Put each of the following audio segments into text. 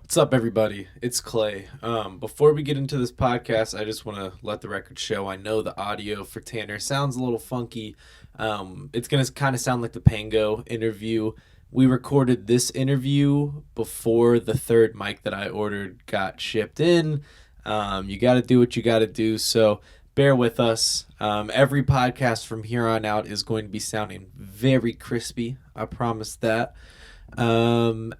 What's up, everybody? It's Clay. Before we get into this podcast, I just want to let the record show I know the audio for Tanner sounds a little funky. It's going to kind of sound like the Pango interview. We recorded this interview before the third mic that I ordered got shipped in. You got to do what you got to do, so bear with us. Every podcast from here on out is going to be sounding very crispy. I promise that. And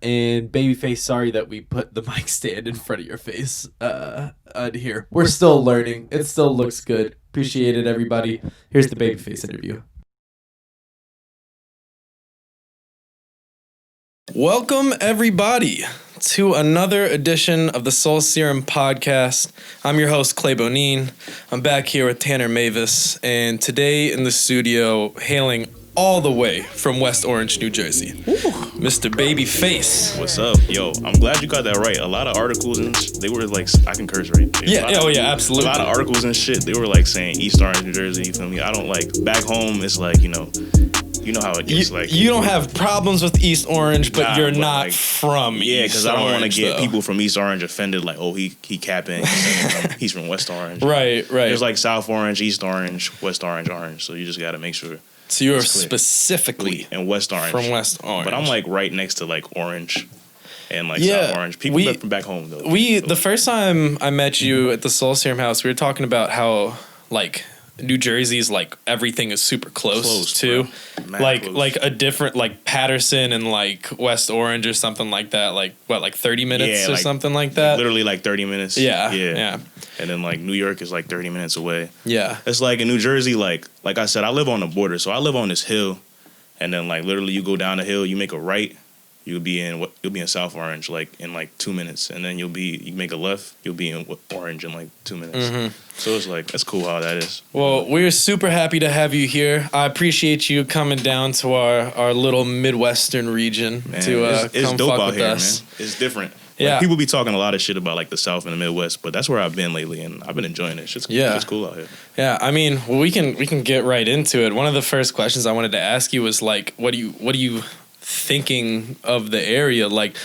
Babyface, sorry that we put the mic stand in front of your face on here. We're still learning. It still looks good. Appreciate it, everybody. Here's the Babyface interview. Welcome, everybody, to another edition of the Soul Serum podcast. I'm your host, Clay Bonin. I'm back here with Tanner Mavis, and today in the studio, hailing all the way from West Orange, New Jersey, Mr. Babyface. What's up? Yo, I'm glad you got that right. A lot of articles and they were like, I can curse, right? Absolutely. A lot of articles and shit, they were like saying East Orange, New Jersey, you feel me? I don't like, back home, it's like, you know how it gets. You don't have problems with East Orange, but you're not like, from East Orange. Yeah, because I don't want to get people from East Orange offended, like, oh, he capping, he's from West Orange. Right. There's like South Orange, East Orange, West Orange, so you just got to make sure. So you're specifically in West Orange. From West Orange. But I'm like right next to like Orange and like South Orange. People from back home though. The first time I met you at the Soul Serum house, we were talking about how like New Jersey's like everything is super close too. Like a different like Patterson and like West Orange or something like that. Like what, like 30 minutes or something like that? Literally like 30 minutes. Yeah. And then like New York is like 30 minutes away. Yeah. It's like in New Jersey, like I said, I live on the border, so I live on this hill, and then like literally you go down the hill, you make a right, you'll be in South Orange like in like 2 minutes, and then you make a left, you'll be in Orange in like 2 minutes. Mm-hmm. So it's like that's cool how that is. Well, we're super happy to have you here. I appreciate you coming down to our little Midwestern region to it's come dope fuck out with here, us. Man. It's different. Yeah, like, people be talking a lot of shit about like the South and the Midwest, but that's where I've been lately, and I've been enjoying it. It's cool out here. Yeah, I mean, we can get right into it. One of the first questions I wanted to ask you was like, what are you thinking of the area? Like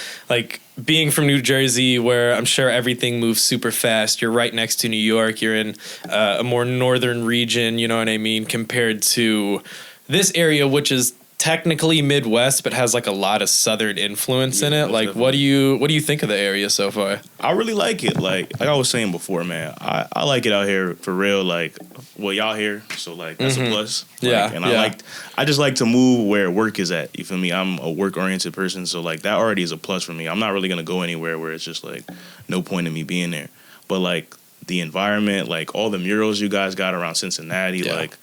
being from New Jersey, where I'm sure everything moves super fast. You're right next to New York. You're in a more northern region. You know what I mean? Compared to this area, which is technically Midwest, but has like a lot of Southern influence in it. Like, definitely. What do you think of the area so far? I really like it. Like I was saying before, man, I like it out here for real. Like, well, y'all here, so like that's a plus. Like, and I just like to move where work is at. You feel me? I'm a work oriented person, so like that already is a plus for me. I'm not really gonna go anywhere where it's just like no point in me being there. But like the environment, like all the murals you guys got around Cincinnati, like.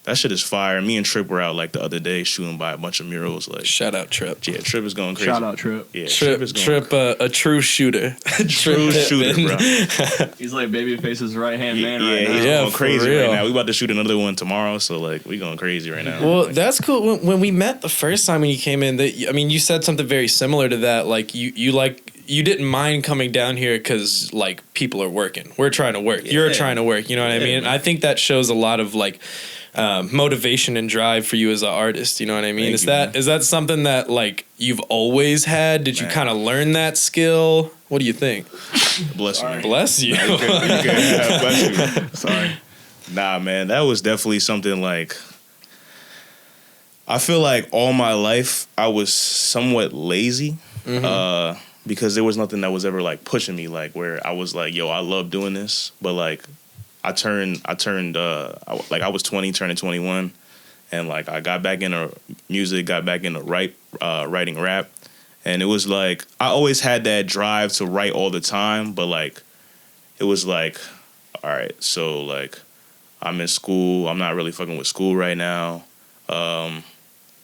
That shit is fire. Me and Trip were out like the other day shooting by a bunch of murals. Like, shout out Trip. Yeah, Trip is going crazy. Shout out Trip. Yeah, Trip is going a true shooter. True shooter, bro. He's like Babyface's right hand man right now. He's going crazy right now. We about to shoot another one tomorrow, so like we going crazy right now. Well, that's cool. When we met the first time when you came in, you said something very similar to that. Like you didn't mind coming down here because like people are working. We're trying to work. You're trying to work. You know what I mean? Man. I think that shows a lot of like. Motivation and drive for you as an artist, you know what I mean? Is that something that like you've always had? Did you kind of learn that skill? What do you think? Bless you. Bless you. You good. Yeah, bless you. Sorry. Nah, man, that was definitely something like. I feel like all my life I was somewhat lazy, because there was nothing that was ever like pushing me, like where I was like, yo, I love doing this, but like. I was 20, turning 21, and like I got back into music, got back into writing rap, and it was like I always had that drive to write all the time, but like it was like, all right, so like I'm in school, I'm not really fucking with school right now.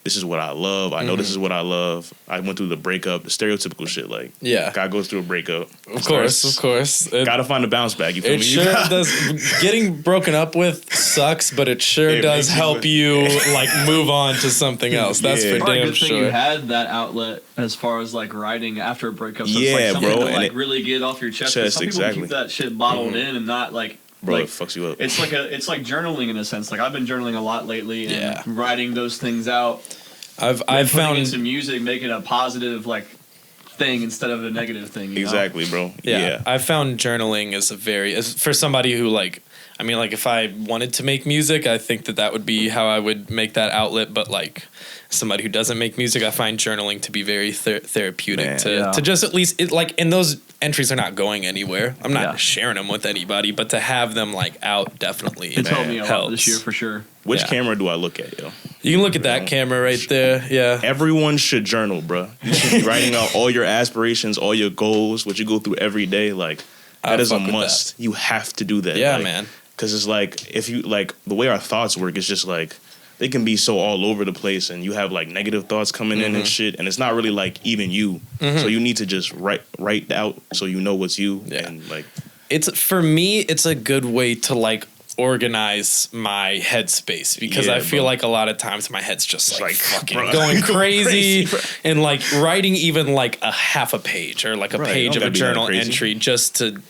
This is what I love. I know this is what I love. I went through the breakup, the stereotypical shit. Like, guy goes through a breakup. Of course. Gotta find a bounce back. You feel me? It sure does. Getting broken up with sucks, but it sure does help you like move on to something else. That's for damn sure. You had that outlet as far as like writing after a breakup. So it's like something bro. to like really get off your chest. Some people keep that shit bottled in and not like. Bro, like, it fucks you up. It's like journaling in a sense. Like I've been journaling a lot lately and writing those things out. I've found into music making a positive like thing instead of a negative thing. Exactly, bro. Yeah. I found journaling is for somebody who like, I mean, like if I wanted to make music, I think that would be how I would make that outlet. But like somebody who doesn't make music, I find journaling to be very therapeutic to just at least and those entries are not going anywhere. I'm not sharing them with anybody, but to have them like out definitely it's helped me a lot this year for sure. Which camera do I look at, yo? You can look at that camera right there. Yeah. Everyone should journal, bro. You should be writing out all your aspirations, all your goals, what you go through every day. Like that is a must. You have to do that. Yeah, like, man. Because it's like if you like the way our thoughts work, it's just like they can be so all over the place, and you have like negative thoughts coming in and shit, and it's not really like even you. So you need to just write out so you know what's you. Yeah. And like it's for me, it's a good way to like organize my headspace because I feel like a lot of times my head's just like fucking going crazy and like writing even like a half a page or like a page of a journal entry just to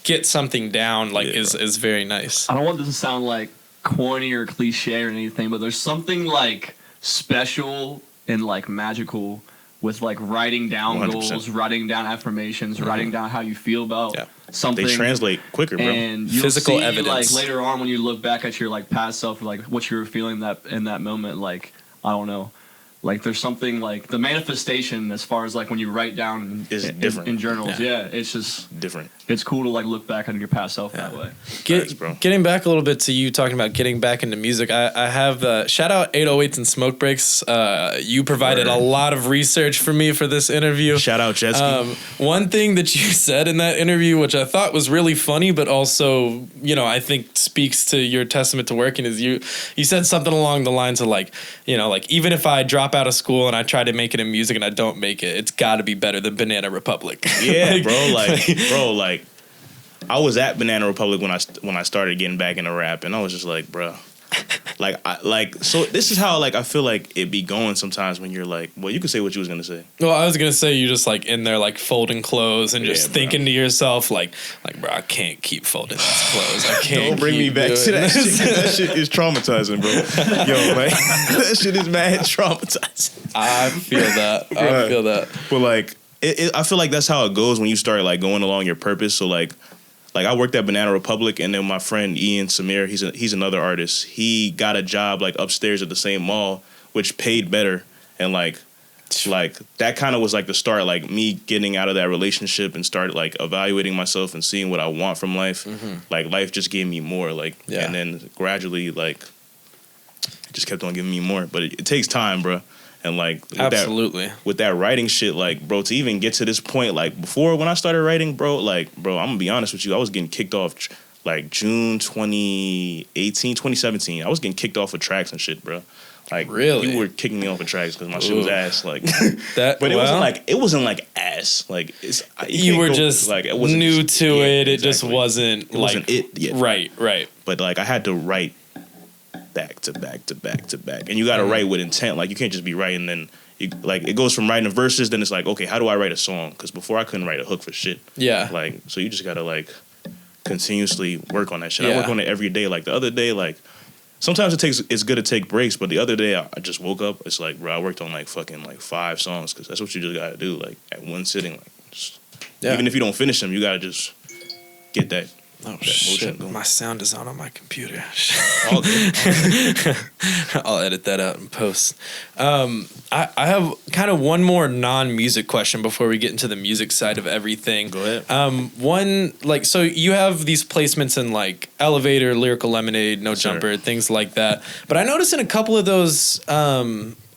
get something down like is very nice. I don't want this to sound like corny or cliche or anything, but there's something like special and like magical with like writing down 100%. Goals, writing down affirmations, writing down how you feel about something. They translate quicker, bro. And you'll physical see, evidence. Like later on when you look back at your like past self, or like what you were feeling in that moment, like I don't know. Like there's something like the manifestation as far as like when you write down different in journals. Yeah, it's just different. It's cool to like look back on your past self that way. Getting back a little bit to you talking about getting back into music, I have shout out 808s and Smoke Breaks. You provided a lot of research for me for this interview. Shout out Jetski. One thing that you said in that interview, which I thought was really funny, but also I think speaks to your testament to working, is you said something along the lines of like like even if I drop out of school and I try to make it in music and I don't make it, it's got to be better than Banana Republic. Yeah, bro. I was at Banana Republic when I started getting back into rap, and I was just like, bro, so this is how like I feel like it be going sometimes when you're like, well, you could say what you was gonna say. Well, I was gonna say you just like in there like folding clothes and just thinking to yourself like bro, I can't keep folding these clothes. I can't. Don't bring me back to that shit. That shit is traumatizing, bro. Yo, man, that shit is mad traumatizing. I feel that. I feel that. But like, I feel like that's how it goes when you start like going along your purpose. So like I worked at Banana Republic, and then my friend Ian Samir, he's another artist. He got a job like upstairs at the same mall, which paid better, and like that kind of was like the start, like me getting out of that relationship and started like evaluating myself and seeing what I want from life. Like life just gave me more, and then gradually like it just kept on giving me more. But it takes time, bro. And like with that writing shit, like bro, to even get to this point, like before when I started writing, bro, I'm gonna be honest with you, I was getting kicked off like June 2018, 2017. I was getting kicked off of tracks and shit, bro. Like really, you were kicking me off of tracks because my shit was ass. Like that, but it wasn't like ass. Like you were just like it wasn't new to it. It just wasn't wasn't it yet. Right. But like I had to write back to back to back to back, and you got to write with intent. Like you can't just be writing, then it goes from writing verses, then it's like, okay, how do I write a song? Because before I couldn't write a hook for shit. Yeah. Like so you just gotta like continuously work on that shit. I work on it every day. Like the other day, like sometimes it's good to take breaks, but the other day I just woke up. It's like, bro, I worked on like fucking like 5 songs because that's what you just gotta do, like at one sitting. Like even if you don't finish them, you gotta just get that. Oh shit! My sound is on my computer. All good. I'll edit that out in post. I have kind of one more non-music question before we get into the music side of everything. Go ahead. So you have these placements in like Elevator, Lyrical Lemonade, No Jumper, things like that. But I noticed in a couple of those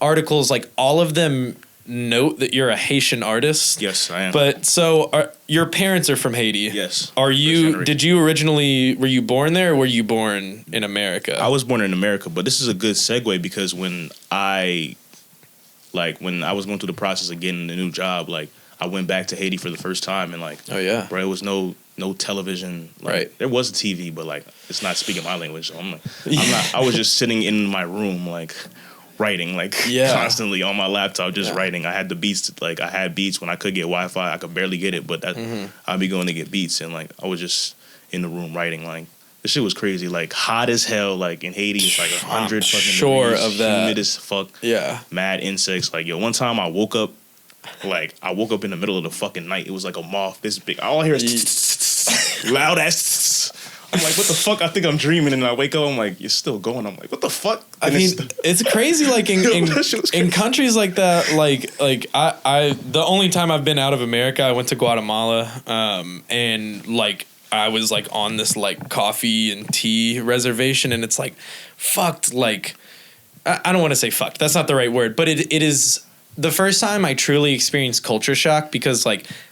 articles, like all of them note that you're a Haitian artist. Yes, I am. But so your parents are from Haiti. Yes. Were you born there or were you born in America? I was born in America, but this is a good segue because when I was going through the process of getting a new job, like I went back to Haiti for the first time and like, oh yeah, bro, it was no television. Like, right. There was a TV, but like it's not speaking my language. So I was just sitting in my room like writing constantly on my laptop, just writing. I had the beats, I had beats when I could get Wi-Fi. I could barely get it, but I'd be going to get beats, and like I was just in the room writing. Like the shit was crazy. Like hot as hell. Like in Haiti, it's like 100 fucking sure degrees, of that. humid as fuck. Yeah. Mad insects. Like yo, one time I woke up in the middle of the fucking night. It was like a moth this big. All I hear is loud ass. I'm like, what the fuck? I think I'm dreaming, and I wake up. I'm like, you're still going. I'm like, what the fuck? I mean, it's crazy. Like in countries like that, like I the only time I've been out of America, I went to Guatemala, and like I was like on this like coffee and tea reservation, and it's like fucked. Like I don't want to say fucked. That's not the right word, but it is the first time I truly experienced culture shock because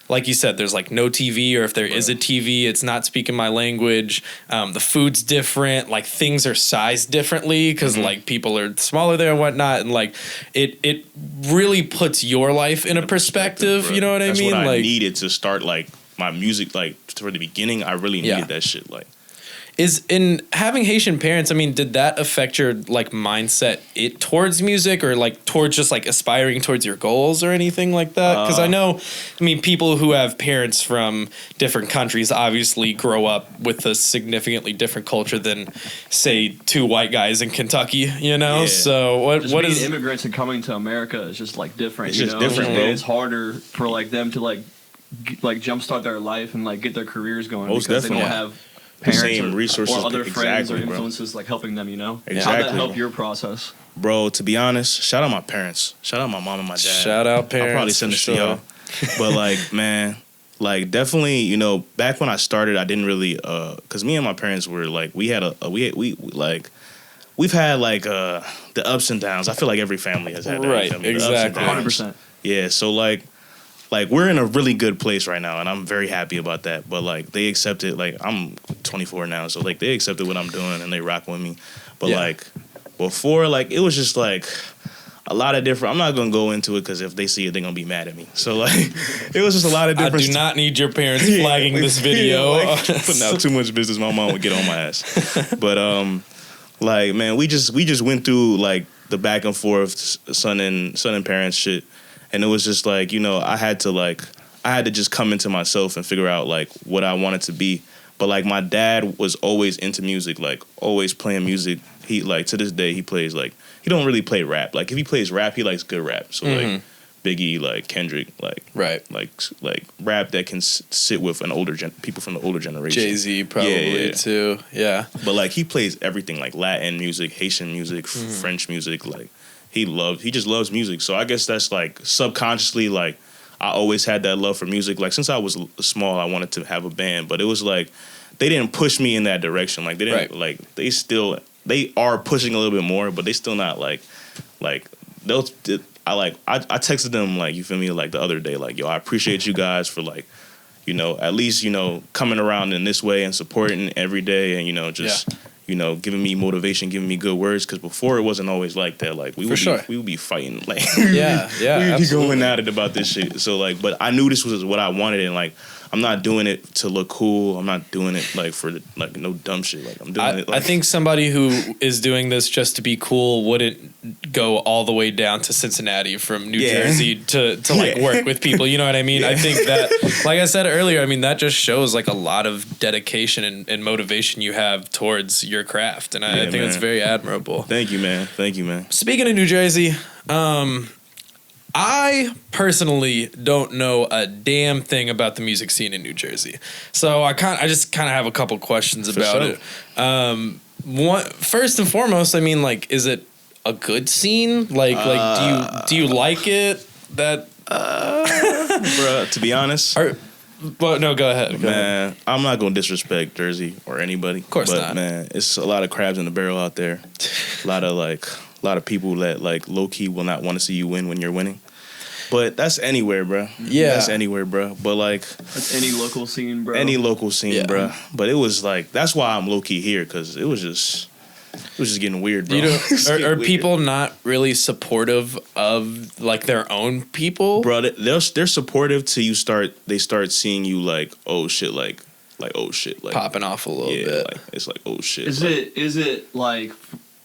like you said, there's like no TV, or if there is a TV, it's not speaking my language. The food's different. Like things are sized differently because like people are smaller there and whatnot. And like it really puts your life in a perspective. You know what I mean? That's what I like, needed to start like my music. Like for the beginning, I really needed that shit. Like. Is in having Haitian parents, I mean, did that affect your like mindset towards music or like towards just like aspiring towards your goals or anything like that? Because I know, I mean, people who have parents from different countries obviously grow up with a significantly different culture than, say, two white guys in Kentucky, you know? Yeah. So what is immigrants and coming to America is just like different. It's just different, bro. It's harder for like them to like jumpstart their life and like get their careers going Most because definitely. they don't have parents same resources or other friends or bro. influences like helping them, you know? Exactly. How'd that help your process? Bro, to be honest, shout out my parents. Shout out my mom and my dad. Shout out parents. I'll probably send this to y'all. But like, man, like definitely, you know, back when I started, I didn't really cuz me and my parents were like we've had like the ups and downs. I feel like every family has had that. Right, exactly. 100%. Yeah, so like we're in a really good place right now, and I'm very happy about that. But like they accepted, like I'm 24 now, so like they accepted what I'm doing and they rock with me. But like before, like it was just like a lot of different. I'm not gonna go into it because if they see it, they're gonna be mad at me. So like it was just a lot of different. I do not need your parents flagging this video. Putting out too much business, my mom would get on my ass. But like man, we just went through like the back and forth son and parents shit. And it was just like, you know, I had to just come into myself and figure out like what I wanted to be. But like my dad was always into music, like always playing music. He like to this day he plays like he don't really play rap. Like if he plays rap, he likes good rap. So like Biggie, like Kendrick, like like rap that can sit with an people from the older generation. Jay-Z probably too. Yeah. But like he plays everything like Latin music, Haitian music, French music, like he just loves music. So I guess that's like subconsciously like I always had that love for music. Like since I was small, I wanted to have a band, but it was like they didn't push me in that direction. Like they didn't like they are pushing a little bit more, but they still not like those. I texted them like you feel me like the other day like yo I appreciate you guys for like you know at least you know coming around in this way and supporting every day and you know just. You know, giving me motivation, giving me good words. Because before it wasn't always like that. Like we would be fighting. Like we would be going at it about this shit. So like, but I knew this was what I wanted, and like I'm not doing it to look cool. I'm not doing it like for like no dumb shit. Like I'm doing it. Like, I think somebody who is doing this just to be cool wouldn't go all the way down to Cincinnati from New Jersey to like work with people. You know what I mean? I think that, like I said earlier, I mean that just shows like a lot of dedication and motivation you have towards your craft, and I think that's very admirable. Thank you, man. Speaking of New Jersey, I personally don't know a damn thing about the music scene in New Jersey, so I just kind of have a couple questions about it. First and foremost, I mean, like, is it a good scene? Like, do you like it? That, bruh, to be honest. Well, no, go ahead. Man, I'm not gonna disrespect Jersey or anybody. Of course not. Man, it's a lot of crabs in the barrel out there. A lot of people that like low key will not want to see you win when you're winning. But that's anywhere, bro. Yeah, that's anywhere, bro. But like, that's any local scene, bro. Any local scene, bro. But it was like that's why I'm low key here because it was just getting weird, bro. Are people not really supportive of like their own people, bro? They're supportive till they start seeing you like oh shit, like oh shit, like popping off a little bit. Like, it's like oh shit.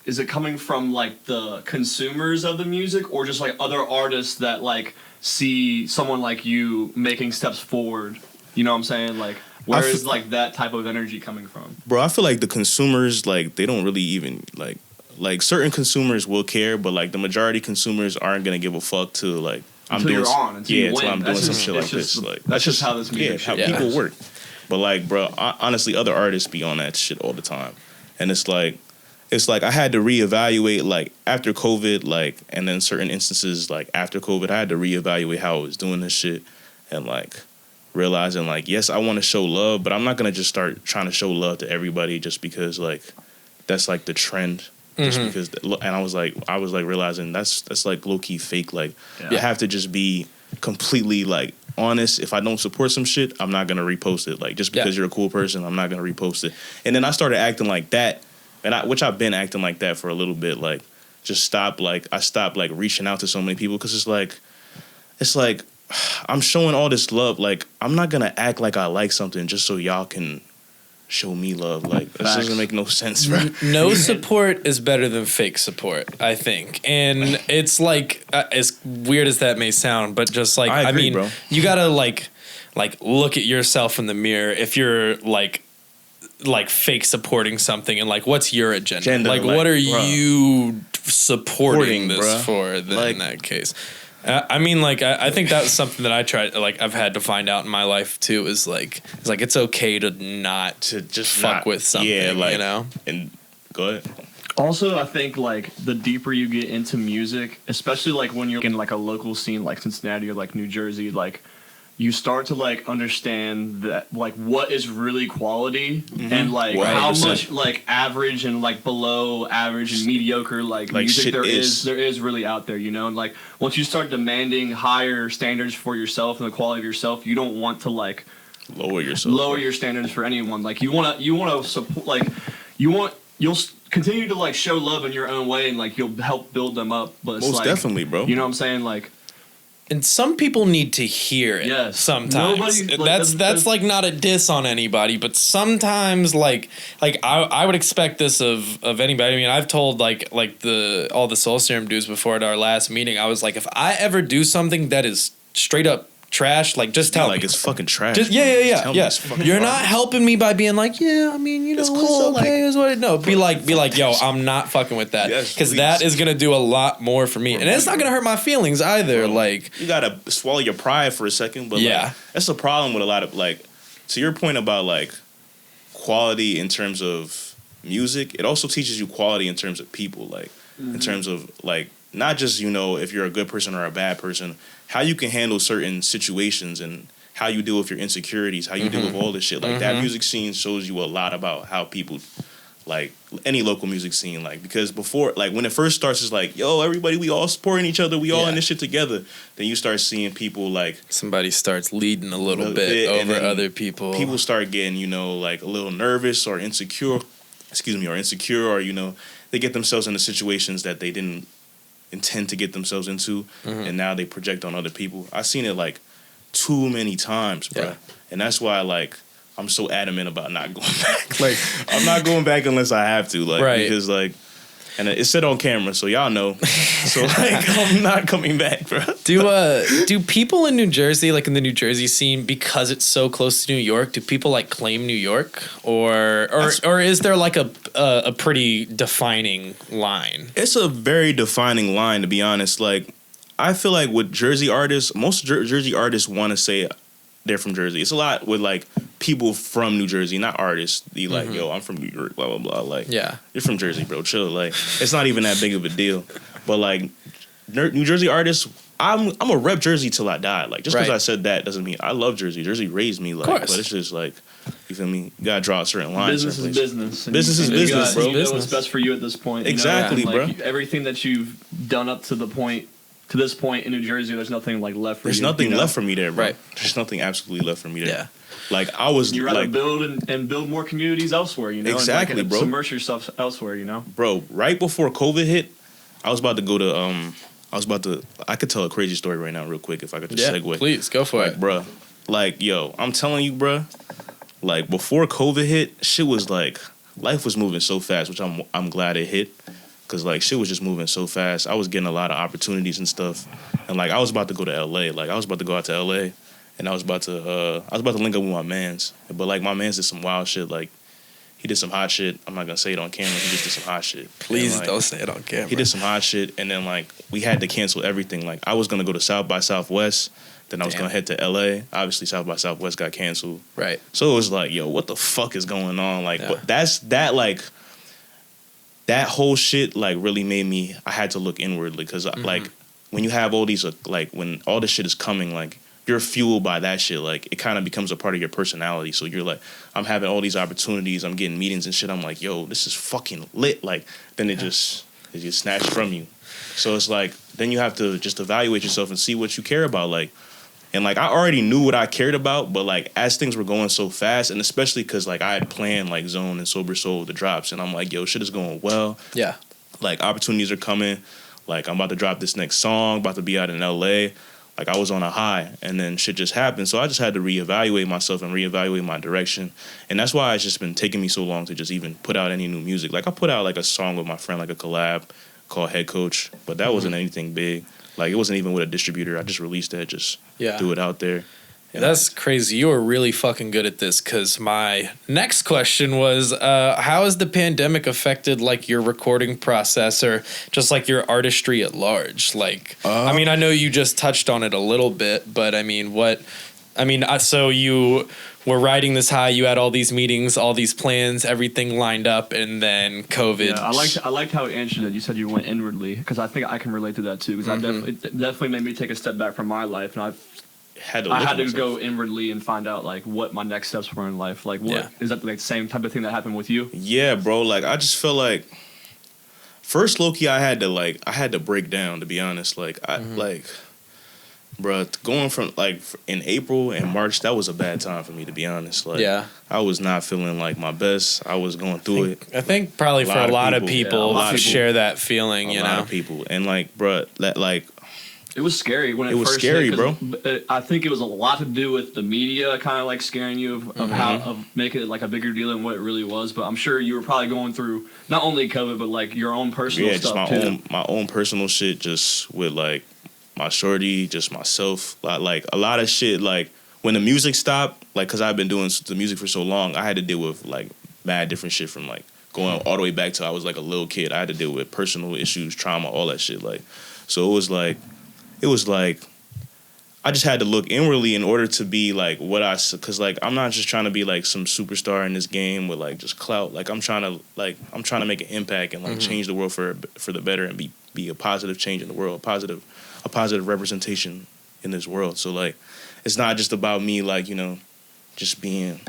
Is it coming from like the consumers of the music or just like other artists that like see someone like you making steps forward? You know what I'm saying? Like Where is like that type of energy coming from? Bro, I feel like the consumers, like, they don't really even like certain consumers will care, but like the majority consumers aren't gonna give a fuck to like until you're I'm doing some shit like this. Like that's just how this music how people work. But like, bro, honestly, other artists be on that shit all the time, and it's like I had to reevaluate like after COVID, like, and then certain instances like after COVID, I had to reevaluate how I was doing this shit, and like realizing like, yes, I want to show love, but I'm not gonna just start trying to show love to everybody just because like that's like the trend. Just because, and I was like realizing that's like low key fake. Like, you have to just be completely like honest. If I don't support some shit, I'm not gonna repost it. Like, just because you're a cool person, I'm not gonna repost it. And then I started acting like that, which I've been acting like that for a little bit. Like, I stopped like reaching out to so many people because it's like I'm showing all this love. Like, I'm not gonna act like I like something just so y'all can show me love. Like, this doesn't make no sense, bro. No support is better than fake support, I think. And it's like, as weird as that may sound, but just like, I mean, bro. You gotta like look at yourself in the mirror if you're like fake supporting something, and like, what's your agenda? Like, what are you supporting this for then, in that case? I mean, like, I think that's something that I tried, like, I've had to find out in my life too, is like, it's okay to just fuck with something, you know? And go ahead. Also, I think, like, the deeper you get into music, especially, like, when you're in, like, a local scene like Cincinnati or, like, New Jersey, like, you start to like understand that like what is really quality and like 100%. How much like average and like below average and mediocre like music there is really out there, you know. And like once you start demanding higher standards for yourself and the quality of yourself, you don't want to like lower your standards for anyone. Like you want to support, like you'll continue to like show love in your own way and like you'll help build them up. But it's most like, definitely, bro. You know what I'm saying? Like. And some people need to hear it sometimes. That's like not a diss on anybody, but sometimes like I would expect this of anybody. I mean, I've told like all the Soul Serum dudes before at our last meeting, I was like, if I ever do something that is straight up trash, like just tell me. Like it's fucking trash. Just, yeah. You're not helping me by being like, yeah, I mean, you know, it's cool, okay, is what it. No, be like, yo, I'm not fucking with that, because that is gonna do a lot more for me, and it's not gonna hurt my feelings either. Bro, like, you gotta swallow your pride for a second, but like, that's the problem with a lot of like. To your point about like quality in terms of music, it also teaches you quality in terms of people, like in terms of like not just, you know, if you're a good person or a bad person. How you can handle certain situations and how you deal with your insecurities, how you deal with all this shit. Like that music scene shows you a lot about how people, like any local music scene, like because before, like when it first starts, it's like, yo, everybody, we all supporting each other, we all in this shit together. Then you start seeing people like somebody starts leading a little bit over other people. People start getting, you know, like a little nervous or insecure, or you know, they get themselves into situations that they didn't intend to get themselves into, and now they project on other people. I've seen it like too many times, bro, and that's why like I'm so adamant about not going back. Like I'm not going back unless I have to, like because like, and it's said on camera, so y'all know. So like I'm not coming back, bro. Do people in New Jersey, like in the New Jersey scene, because it's so close to New York, do people like claim New York, or is there like a pretty defining line? It's a very defining line, to be honest. Like I feel like with Jersey artists, most Jersey artists want to say they're from Jersey. It's a lot with like people from New Jersey, not artists. They like, yo, I'm from New York, blah blah blah. Like, you're from Jersey, bro. Chill. Like, it's not even that big of a deal. But like New Jersey artists, I'm a rep Jersey till I die. Like, just because I said that doesn't mean I love Jersey. Jersey raised me, like, but it's just like, you feel me? You gotta draw a certain line. Business is business. Business is business, bro. You know what's best for you at this point. Exactly, you know? bro. Everything that you've done up to this point in New Jersey, there's nothing like left for you. There's nothing left for me there, bro. There's nothing absolutely left for me there. Yeah. Like I was, you rather build and build more communities elsewhere, you know. Exactly, and bro. Submerge yourself elsewhere, you know. Bro, right before COVID hit, I was about to go to I could tell a crazy story right now, real quick, if I could just segue. Please go for it, bro. Like, yo, I'm telling you, bro. Like before COVID hit, shit was like life was moving so fast, which I'm glad it hit, cause like shit was just moving so fast. I was getting a lot of opportunities and stuff, and like I was about to go to LA. Like I was about to go out to LA. and I was about to link up with my mans, but like my mans did some wild shit. Like he did some hot shit. I'm not gonna say it on camera. He just did some hot shit. Please like, don't say it on camera. He did some hot shit, and then like we had to cancel everything. Like I was gonna go to South by Southwest, then I was gonna head to LA. Obviously, South by Southwest got canceled. Right. So it was like, yo, what the fuck is going on? Like, but that whole shit like really made me. I had to look inwardly because like when you have all these like when all this shit is coming, like you're fueled by that shit. Like it kind of becomes a part of your personality. So you're like, I'm having all these opportunities. I'm getting meetings and shit. I'm like, yo, this is fucking lit. Like then it just snatched from you. So it's like then you have to just evaluate yourself and see what you care about. Like. And, like, I already knew what I cared about, but, like, as things were going so fast, and especially because, like, I had planned, like, Zone and Sober Soul, the drops, and I'm like, yo, shit is going well. Yeah. Like, opportunities are coming. Like, I'm about to drop this next song, about to be out in L.A. Like, I was on a high, and then shit just happened. So I just had to reevaluate myself and reevaluate my direction. And that's why it's just been taking me so long to just even put out any new music. Like, I put out, like, a song with my friend, like, a collab called Head Coach, but that wasn't anything big. Like, it wasn't even with a distributor. I just released it, just threw it out there. Yeah, that's crazy. You are really fucking good at this because my next question was, how has the pandemic affected, like, your recording process or just, like, your artistry at large? Like, I mean, I know you just touched on it a little bit, but, I mean, so you were riding this high, you had all these meetings, all these plans, everything lined up, and then COVID. Yeah, I liked how you answered it. You said you went inwardly, because I think I can relate to that too. Because it definitely made me take a step back from my life, and I had to go inwardly and find out like what my next steps were in life. Like, what is that like the same type of thing that happened with you? Yeah, bro. Like, I just felt like first, low-key, I had to break down. To be honest, like bruh, going from like in April and March, that was a bad time for me, to be honest. Like, I was not feeling like my best. I was going through it. I think probably for a lot of people share that feeling, you know. A lot of people, and like, bruh, that like. It was scary when it was first scary, hit, bro. I think it was a lot to do with the media kind of like scaring you of making it like a bigger deal than what it really was. But I'm sure you were probably going through not only COVID but like your own personal stuff just my own personal shit, just with like my shorty, just myself, like a lot of shit. Like when the music stopped, like because I've been doing the music for so long, I had to deal with like mad different shit from like going all the way back to I was like a little kid. I had to deal with personal issues, trauma, all that shit. Like, so it was like I just had to look inwardly in order to be like what because like I'm not just trying to be like some superstar in this game with like just clout. Like I'm trying to make an impact and like change the world for the better and be a positive change in the world, a positive representation in this world. So like it's not just about me like, you know, just being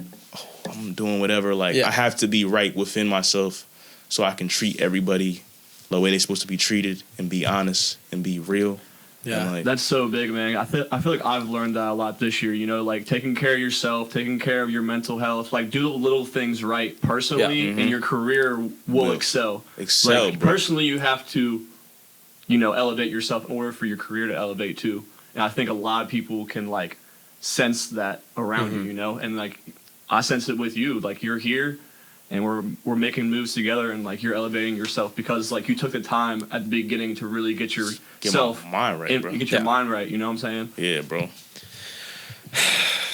I'm doing whatever. Like I have to be right within myself so I can treat everybody the way they're supposed to be treated and be honest and be real. Yeah, like, that's so big, man. I feel like I've learned that a lot this year. You know, like taking care of yourself, taking care of your mental health. Like do the little things right personally, and your career will excel. Like, bro. Personally, you have to, you know, elevate yourself in order for your career to elevate too. And I think a lot of people can like sense that around you, you know. And like I sense it with you. Like you're here. And we're making moves together, and like you're elevating yourself because like you took the time at the beginning to really get yourself my mind right, bro. Get your mind right. You know what I'm saying? Yeah, bro.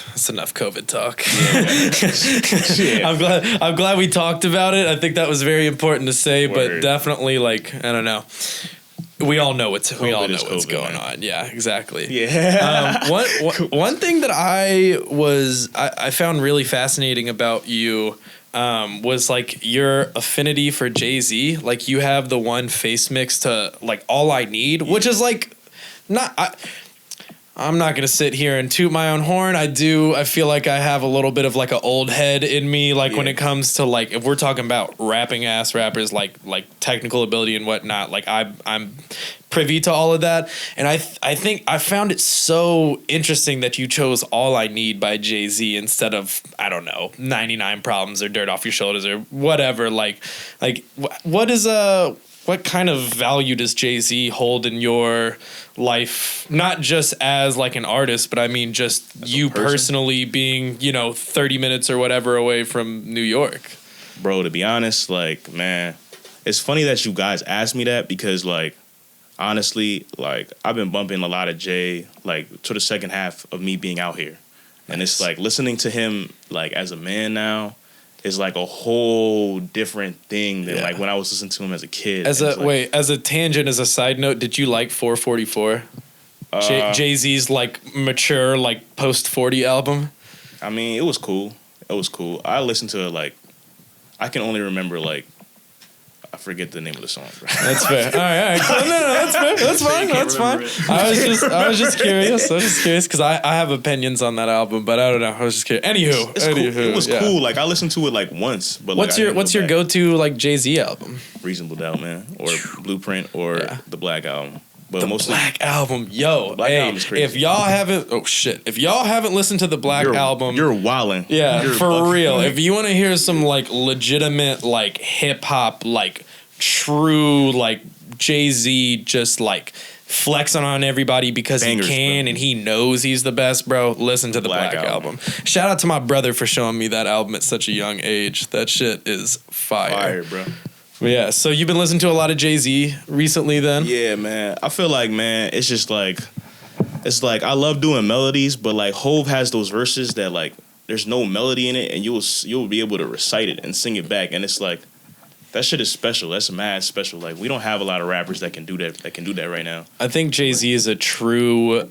That's enough COVID talk. I'm glad we talked about it. I think that was very important to say, but definitely like I don't know. We all know what's going on. Yeah, exactly. Yeah. One thing that I found really fascinating about you. Was like your affinity for Jay-Z. Like you have the one face mix to like All I Need, which is like I'm not gonna sit here and toot my own horn. I feel like I have a little bit of like an old head in me. Like when it comes to like if we're talking about rapping ass rappers, like technical ability and whatnot. Like I'm privy to all of that, and I think I found it so interesting that you chose All I Need by Jay-Z instead of I don't know 99 Problems or Dirt Off Your Shoulders or whatever. Like what kind of value does Jay-Z hold in your life? Not just as like an artist, but I mean just as you personally being, you know, 30 minutes or whatever away from New York. Bro, to be honest, like, man, it's funny that you guys asked me that because like, honestly, like I've been bumping a lot of Jay like to the second half of me being out here. And it's like listening to him like as a man now is like a whole different thing than like when I was listening to him as a kid. As a tangent, as a side note, did you like 444? Jay-Z's like mature like post 40 album? I mean, it was cool. It was cool. I listened to it like I can only remember like I forget the name of the song. Bro. That's fair. All right. Cool. No, that's fair. That's fine. That's fine. I was just curious. Because I have opinions on that album, but I don't know. I was just curious. Anywho, cool. It was cool. Like I listened to it like once. But what's your go-to like Jay-Z album? Reasonable Doubt, man, or Blueprint, or the Black Album. But the mostly Black Album, yo, Black Album is crazy. If y'all haven't listened to the Black Album, you're wildin'. Yeah, for real. If you want to hear some like legitimate like hip hop, like true like Jay-Z, just like flexing on everybody because Bangers, he can, bro. And he knows he's the best, bro. Listen to the Black Album. Shout out to my brother for showing me that album at such a young age. That shit is fire, bro. Yeah, so you've been listening to a lot of Jay-Z recently then? Yeah, man. I feel like, man, it's just like, it's like I love doing melodies, but like Hove has those verses that like there's no melody in it, and you'll be able to recite it and sing it back, and it's like that shit is special. That's mad special. Like we don't have a lot of rappers that can do that right now. I think Jay-Z is a true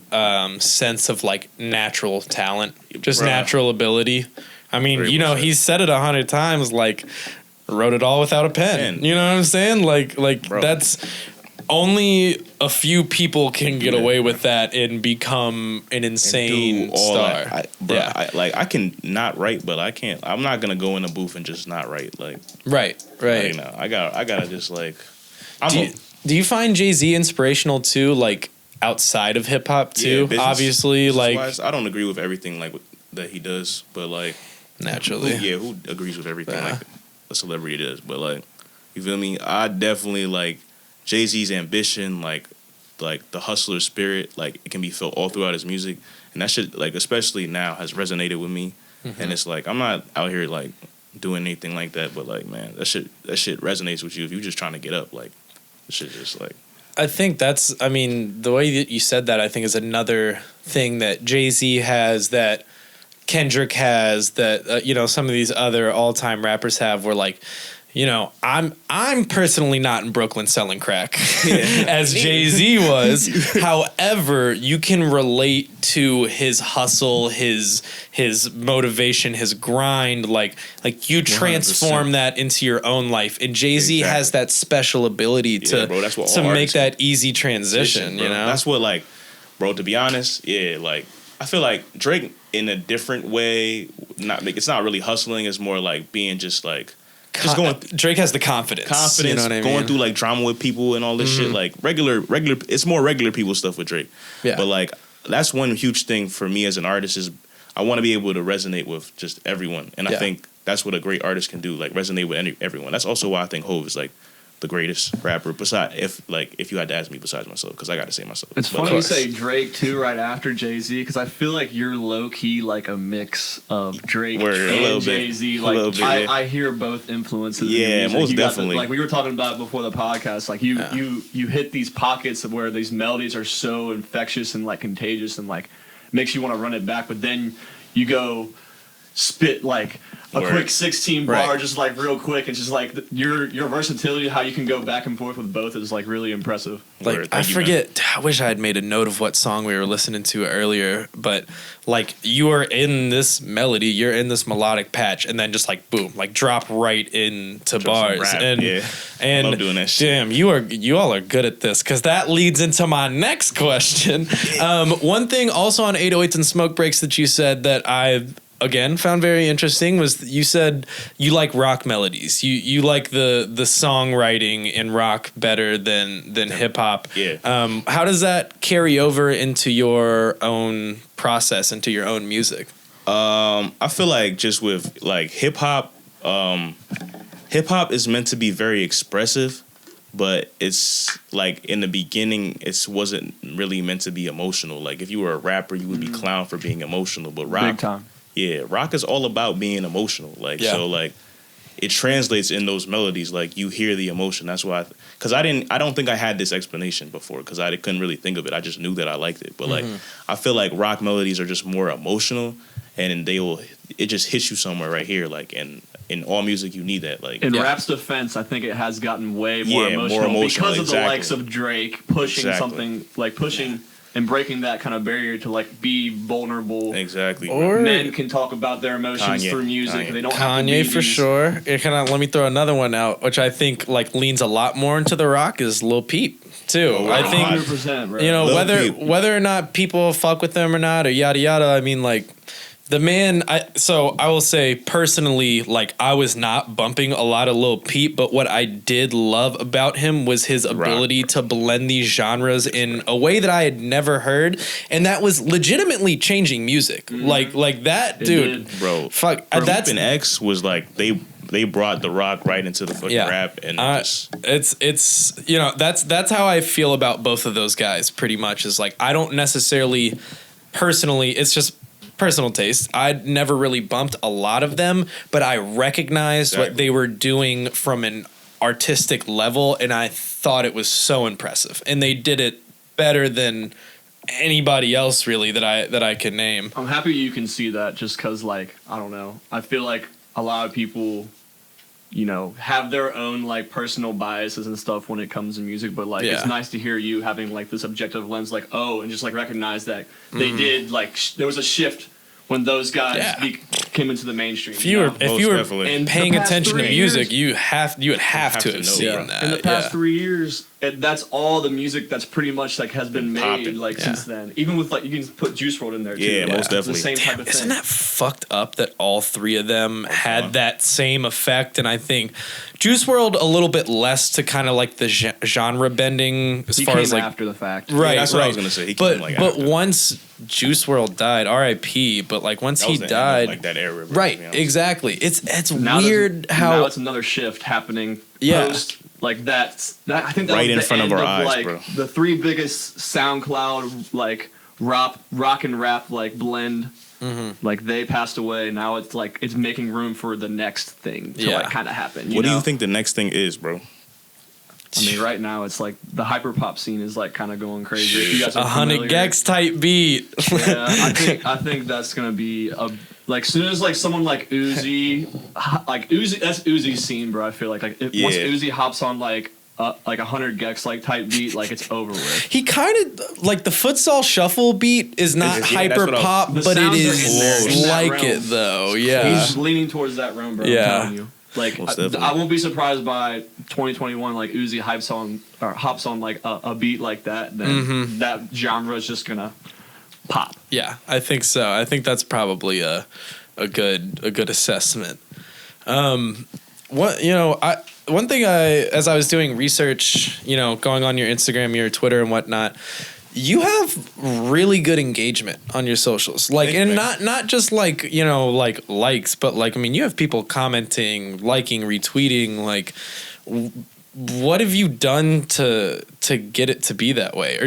sense of like natural talent, just natural ability. I mean, he's said it 100 times, like. Wrote it all without a pen. You know what I'm saying? Like that's only a few people can get away with that and become an insane star. I can not write, but I can't. I'm not gonna go in a booth and just not write. Like right. Like, no, I gotta just like. Do you find Jay-Z inspirational too? Like outside of hip hop too? Yeah, obviously, like I don't agree with everything like that he does, but like naturally, who agrees with everything like a celebrity does? But like, you feel me? I definitely like Jay-Z's ambition, like the hustler spirit, like it can be felt all throughout his music, and that shit, like especially now, has resonated with me. Mm-hmm. And it's like I'm not out here like doing anything like that, but like man, that shit resonates with you if you're just trying to get up. Like, that shit just like. I think the way that you said that, I think is another thing that Jay-Z has that Kendrick has that some of these other all-time rappers have, where like I'm personally not in Brooklyn selling crack as Jay-Z was. However, you can relate to his hustle, his motivation, his grind, like you transform 100%. That into your own life, and Jay-Z has that special ability to make that easy transition, That's what, like, bro, to be honest, like I feel like Drake in a different way, it's not really hustling, it's more like being just like Drake has the confidence, you know what I mean? Going through like drama with people and all this shit, like regular it's more regular people stuff with Drake. But like that's one huge thing for me as an artist is I want to be able to resonate with just everyone, and I think that's what a great artist can do, like resonate with everyone. That's also why I think Hove is like the greatest rapper if you had to ask me besides myself, because I got to say myself. It's funny you say Drake too right after Jay-Z, because I feel like you're low key like a mix of Drake and Jay-Z. Like I hear both influences. Yeah, most definitely. Like we were talking about before the podcast, like you hit these pockets of where these melodies are so infectious and like contagious and like makes you want to run it back, but then you go spit like a quick 16 bar just like real quick. It's just like your versatility, how you can go back and forth with both is like really impressive. Like I wish I had made a note of what song we were listening to earlier, but like you are in this melody, you're in this melodic patch, and then just like boom, like drop right into bars. And I love doing that shit. Damn, you all are good at this, because that leads into my next question. One thing also on 808s and Smoke Breaks that you said that I again found very interesting was you said you like rock melodies. You like the songwriting in rock better than hip hop. Yeah. How does that carry over into your own process, into your own music? I feel like just with like hip hop is meant to be very expressive, but it's like in the beginning it wasn't really meant to be emotional. Like if you were a rapper, you would be clowned for being emotional, but rock, big time. Yeah, rock is all about being emotional. Like so, like it translates in those melodies. Like you hear the emotion. That's why, because I don't think I had this explanation before, because I couldn't really think of it. I just knew that I liked it. But like I feel like rock melodies are just more emotional, and it just hits you somewhere right here. Like, and in all music, you need that. Like, in rap's defense, I think it has gotten way more emotional because of the likes of Drake pushing something, like pushing and breaking that kind of barrier to like be vulnerable. Exactly. Or men can talk about their emotions through music. They don't have to be for sure. Let me throw another one out, which I think like leans a lot more into the rock is Lil Peep too. I think 100%, bro. You know, whether or not people fuck with them or not or yada yada. I mean, like the man. I will say personally, like I was not bumping a lot of Lil Peep, but what I did love about him was his ability to blend these genres in a way that I had never heard, and that was legitimately changing music. Like that, dude, bro. Fuck, that's and X was like they brought the rock right into the fucking rap, and it's you know that's how I feel about both of those guys. Pretty much is like I don't necessarily personally. It's just personal taste. I'd never really bumped a lot of them, but I recognized what they were doing from an artistic level, and I thought it was so impressive. And they did it better than anybody else, really, that I can name. I'm happy you can see that, just because, like, I don't know. I feel like a lot of people, you know, have their own like personal biases and stuff when it comes to music, but like it's nice to hear you having like this objective lens, like and just like recognize that they did like there was a shift when those guys came into the mainstream. If you were paying attention to music, you would have to have seen that. In the past 3 years, that's all the music that's pretty much like has been made like since then. Even with like you can put Juice WRLD in there too. Yeah, most definitely. The same type of thing. Isn't that fucked up that all three of them had that same effect? And I think Juice WRLD a little bit less to kind of like the genre bending as far as like after the fact. Right, that's what I was gonna say. But once Juice WRLD died, R.I.P. But like once he died, like that era, right? Exactly. It's now weird how now it's another shift happening. Post, like that I think that right was in the front end of our eyes, like, bro. The three biggest SoundCloud like rock and rap like blend. Like they passed away. Now it's like it's making room for the next thing to like kind of happen. What do you think the next thing is, bro? I mean, right now it's like the hyperpop scene is like kind of going crazy. If you guys are 100 gex type beat. Yeah, I think that's gonna be like soon as like someone like Uzi, that's Uzi's scene, bro. I feel like once Uzi hops on like 100 gex like type beat, like it's over with. He kind of like the futsal shuffle beat is not hyper pop, but it is like it though. Yeah, he's leaning towards that realm, bro. Yeah. I'm telling you. Like I won't be surprised by 2021. Like Uzi hops on like a beat like that. Then that genre is just gonna pop. Yeah, I think so. I think that's probably a good assessment. One thing as I was doing research, going on your Instagram, your Twitter, and whatnot. You have really good engagement on your socials, not just like like likes, but like you have people commenting, liking, retweeting. Like, what have you done to get it to be that way, or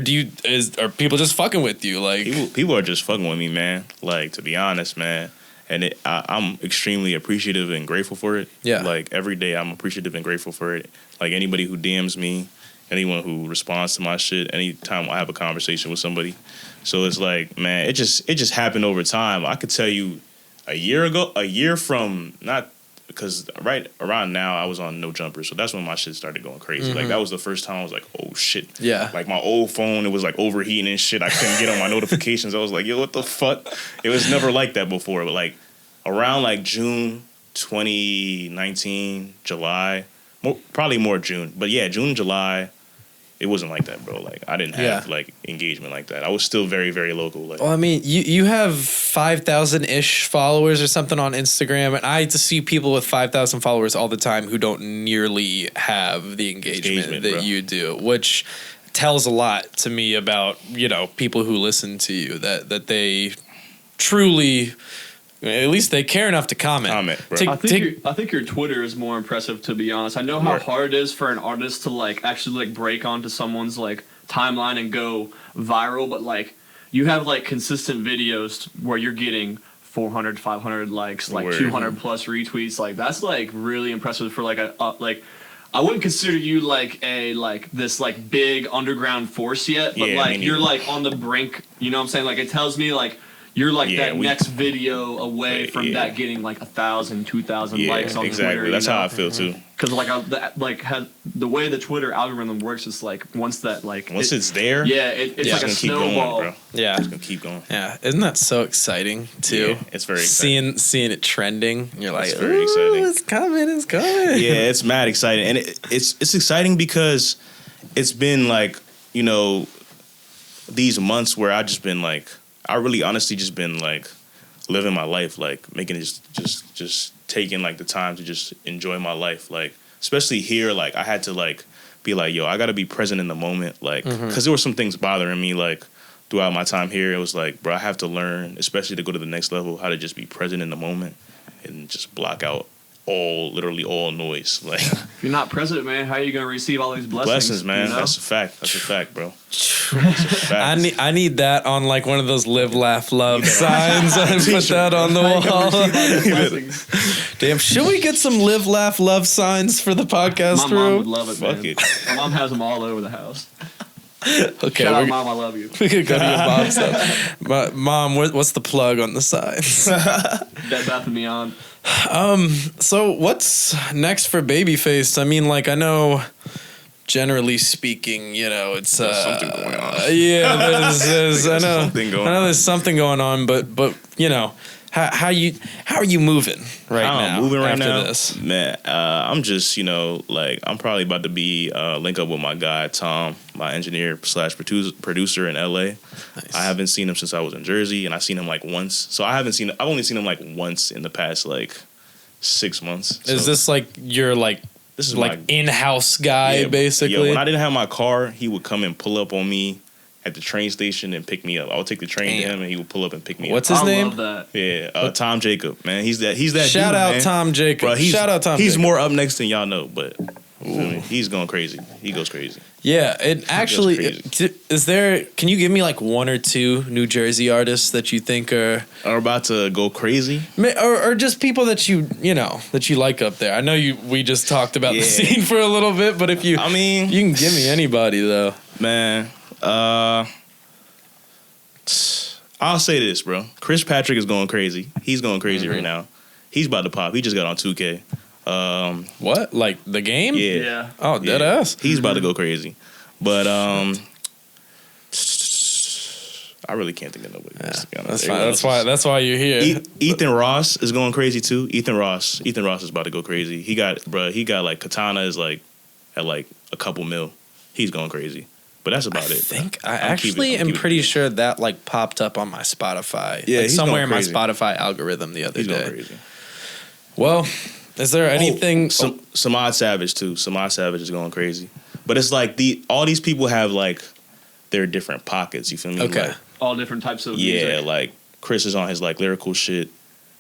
are people just fucking with you? Like, people are just fucking with me, man. Like, to be honest, man, and I'm extremely appreciative and grateful for it. Yeah, like every day I'm appreciative and grateful for it. Like anybody who DMs me. Anyone who responds to my shit, anytime I have a conversation with somebody. So it's like, man, it just happened over time. I could tell you a year from, not because right around now I was on No Jumper, so that's when my shit started going crazy. Like that was the first time I was like, oh shit. Yeah. Like my old phone, it was like overheating and shit. I couldn't get on my notifications. I was like, yo, what the fuck? It was never like that before. But like around like June 2019, July, probably more June. But yeah, June, July. It wasn't like that, bro. Like I didn't have like engagement like that. I was still very, very local. Like, well, I mean, you have 5,000-ish followers or something on Instagram, and I just see people with 5,000 followers all the time who don't nearly have the engagement that you do, which tells a lot to me about people who listen to you that they truly. At least they care enough to comment. Bro. I think your Twitter is more impressive, to be honest. I know how hard it is for an artist to like actually like break onto someone's like timeline and go viral, but like you have like consistent videos where you're getting 400, 500 likes, like 200 plus retweets. Like that's like really impressive for like like I wouldn't consider you like this like big underground force yet, but like you're like on the brink. You know what I'm saying? Like it tells me like. you're like next video away from that getting like 1,000, 2,000 likes on Twitter. That's how I feel too. Because the way the Twitter algorithm works is like once it's there, it's like a snowball, going, bro. Yeah, it's gonna keep going. Yeah, isn't that so exciting too? Yeah, it's very exciting. Seeing it trending. You're like, it's very exciting. It's coming. Yeah, it's mad exciting, and it's exciting because it's been like these months where I just been like. I really honestly just been like living my life, like making it just taking like the time to just enjoy my life. Like, especially here, like I had to like be like, yo, I got to be present in the moment. Like, cause there were some things bothering me like throughout my time here. It was like, bro, I have to learn, especially to go to the next level, how to just be present in the moment and just block out literally all noise. Like, if you're not present, man, how are you gonna receive all these blessings? Man. That's a fact. That's a fact, bro. I need that on like one of those live, laugh, love signs. And put that on the wall. Damn, should we get some live, laugh, love signs for the podcast My mom room? would love it, man. Fuck it. My mom has them all over the house. Okay, shout out, Mom, I love you. We could go to your mom's stuff. Mom, what's the plug on the signs? Bed Bath & Beyond. So what's next for Babyface? I mean, like, I know, generally speaking, it's there's something going on. Yeah, there's I know there's something going on, but how are you moving now? Moving right after now, this? Man. I'm just like I'm probably about to be link up with my guy Tom, my engineer / producer in LA. Nice. I haven't seen him since I was in Jersey, and I've seen him like once. So I've only seen him like once in the past like 6 months. Is this like your this is like in-house guy basically? Yeah, when I didn't have my car, he would come and pull up on me at the train station and pick me up. I would take the train to him, and he would pull up and pick me up. What's his name? I love that. Yeah, Tom Jacob, man. He's that Shout dude, out man. Tom Jacob. Bro, Shout out Tom He's Jacob. more up next than y'all know, but he's going crazy. He goes crazy. Yeah, it actually can you give me like one or two New Jersey artists that you think are about to go crazy? Or just people that you like up there? I know we just talked about the scene for a little bit, but if you you can give me anybody though. Man, I'll say this, bro. Chris Patrick is going crazy. He's going crazy right now. He's about to pop. He just got on 2K. What? Like the game? Yeah. Oh, dead ass. He's about to go crazy. But I really can't think of nobody else. That's fine. That's why you're here. Ethan Ross is going crazy too. Ethan Ross is about to go crazy. He got like Katana is like at like a couple mil. He's going crazy. But that's about it. I actually am pretty sure that like popped up on my Spotify. Yeah, like somewhere in my crazy. Spotify algorithm the other day. He's going crazy. Well, is there anything? Samad Savage too. Samad Savage is going crazy. But it's like all these people have like their different pockets. You feel me? Okay. Like, all different types of music. Like Chris is on his like lyrical shit.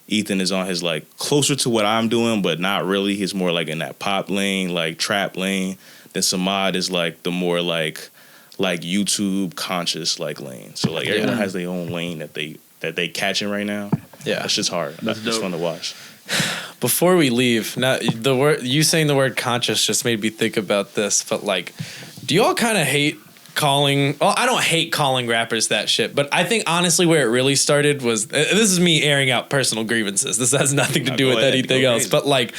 Ethan is on his like closer to what I'm doing, but not really. He's more like in that pop lane, like trap lane. Then Samad is like the more like YouTube conscious like lane. So like everyone has their own lane that they catching right now. Yeah, that's just hard. That's just fun to watch. Before we leave, now you saying the word conscious just made me think about this. But like, do y'all kind of hate calling? Well, I don't hate calling rappers that shit, but I think honestly where it really started was this is me airing out personal grievances. This has nothing to do with anything else. But like,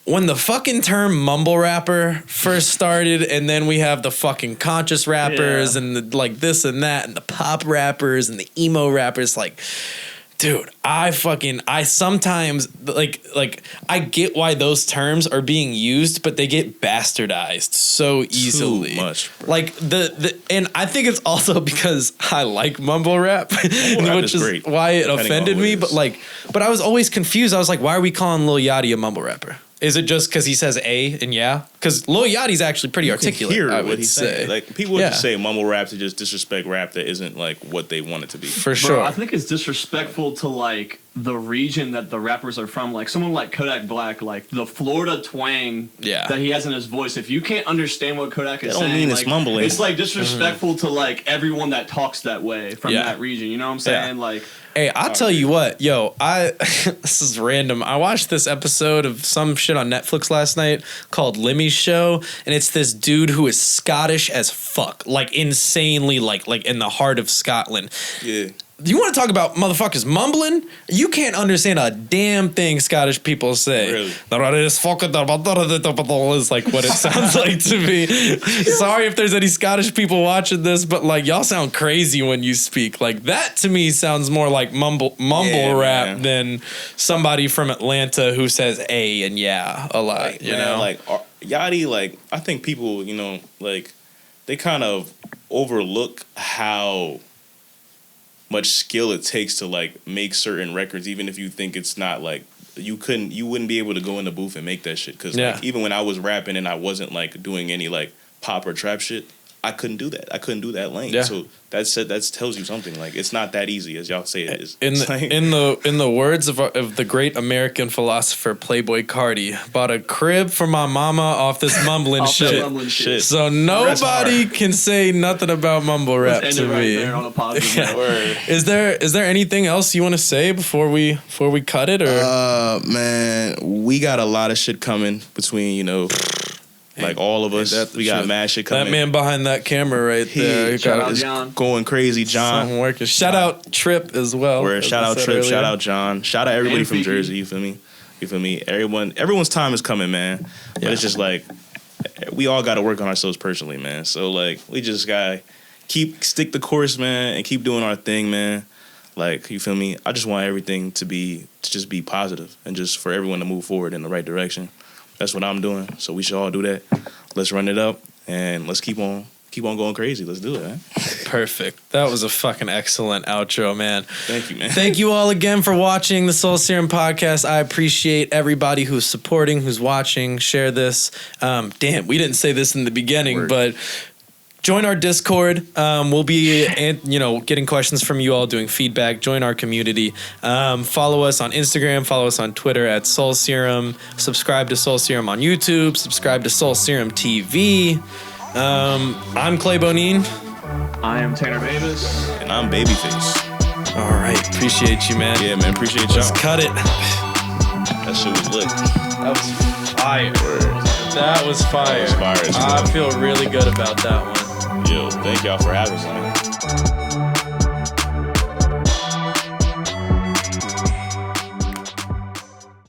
when the fucking term mumble rapper first started, and then we have the fucking conscious rappers and the like this and that, and the pop rappers and the emo rappers, like, dude, I sometimes like I get why those terms are being used, but they get bastardized so easily. Too much, bro. Like and I think it's also because I like mumble rap, which is great. Why it offended me. But I was always confused. I was like, why are we calling Lil Yachty a mumble rapper? Is it just because he says A and yeah? Because Lil Yachty's actually pretty articulate. Hear I what would he's say. saying. Like people just say mumble rap to just disrespect rap that isn't like what they want it to be. For sure. Bro, I think it's disrespectful to like the region that the rappers are from. Like someone like Kodak Black, like the Florida twang that he has in his voice. If you can't understand what Kodak is saying, mean like, it's mumbling. It's like disrespectful to like everyone that talks that way from that region. You know what I'm saying? Like. Hey, I'll tell you what, this is random. I watched this episode of some shit on Netflix last night called Lemmy's Show, and it's this dude who is Scottish as fuck, like insanely, like in the heart of Scotland. Yeah. You want to talk about motherfuckers mumbling? You can't understand a damn thing Scottish people say. Really? Is like what it sounds like to me. Sorry if there's any Scottish people watching this, but like y'all sound crazy when you speak. Like that to me sounds more like mumble rap than somebody from Atlanta who says "a" and "yeah" a lot. Like, you man, know, like Yachty. Like I think people, you know, like they kind of overlook how much skill it takes to like make certain records, even if you think it's not like you wouldn't be able to go in the booth and make that shit. Cause like even when I was rapping and I wasn't like doing any like pop or trap shit, I couldn't do that. I couldn't do that lane. Yeah. So that tells you something. Like it's not that easy as y'all say it is. In the words of the great American philosopher Playboy Cardi, bought a crib for my mama off this mumbling shit. So nobody can say nothing about mumble rap to me. There on a positive note. Is there anything else you want to say before we cut it, or man, we got a lot of shit coming between, you know, like all of us. We got mad shit coming. That man behind that camera right there, shout out John. Going crazy, John. something working. Shout out Trip as well. Shout out Trip, shout out John, shout out everybody from Jersey. You feel me? Everyone's time is coming, man. But it's just like we all got to work on ourselves personally, man. So like we just gotta stick the course, man, and keep doing our thing, man. Like, you feel me? I just want everything to just be positive and just for everyone to move forward in the right direction. That's what I'm doing. So we should all do that. Let's run it up and let's keep on going crazy. Let's do it, man. Perfect. That was a fucking excellent outro, man. Thank you, man. Thank you all again for watching the Soul Serum podcast. I appreciate everybody who's supporting, who's watching. Share this. Damn, we didn't say this in the beginning, but join our Discord. We'll be, getting questions from you all, doing feedback. Join our community. Follow us on Instagram. Follow us on Twitter at Soul Serum. Subscribe to Soul Serum on YouTube. Subscribe to Soul Serum TV. I'm Clay Bonine. I am Tanner Davis. And I'm Babyface. All right. Appreciate you, man. Yeah, man. Appreciate y'all. Let's cut it. That shit was lit. That was fire. That was fire. That was fire. I feel really good about that one. Yo, thank y'all for having us, man.